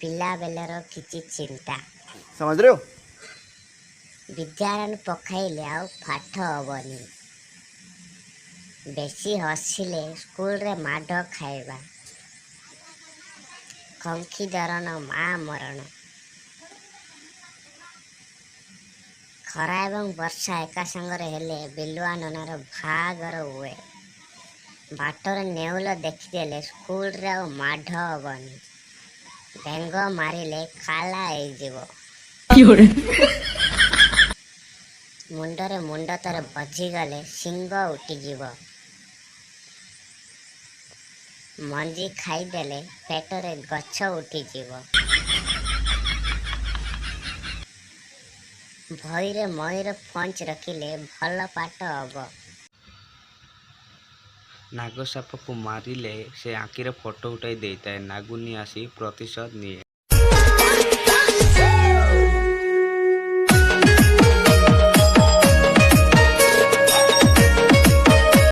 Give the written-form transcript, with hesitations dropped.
पिला बेलर किछि चिंता समझ रहे हो? विद्यारण पखाइले आउ पाठ हबनी। बेसी हसिले स्कूल रे माड खाइबा। कंखी दरण माँ मरण। खरा एवं वर्षा एका संगरे हेले बिलुआ ननार भागर हुए। बाटर नेउल देखिदेले स्कूल रे आउ माड हबनी। बेंग मारिले काला ହେଇଯିବ। मुंडरे मुंड तर बजिगले सिंग उठिଯିବ। मंजी खाइदेले पेटरे गछ उठिଯିବ। भईरे मईर पंच रखिले भल पाठ हब। नाग साप को मारिले से आखिरे फोटो उठाई देता है। नागुनी आसी प्रतिशोध निये।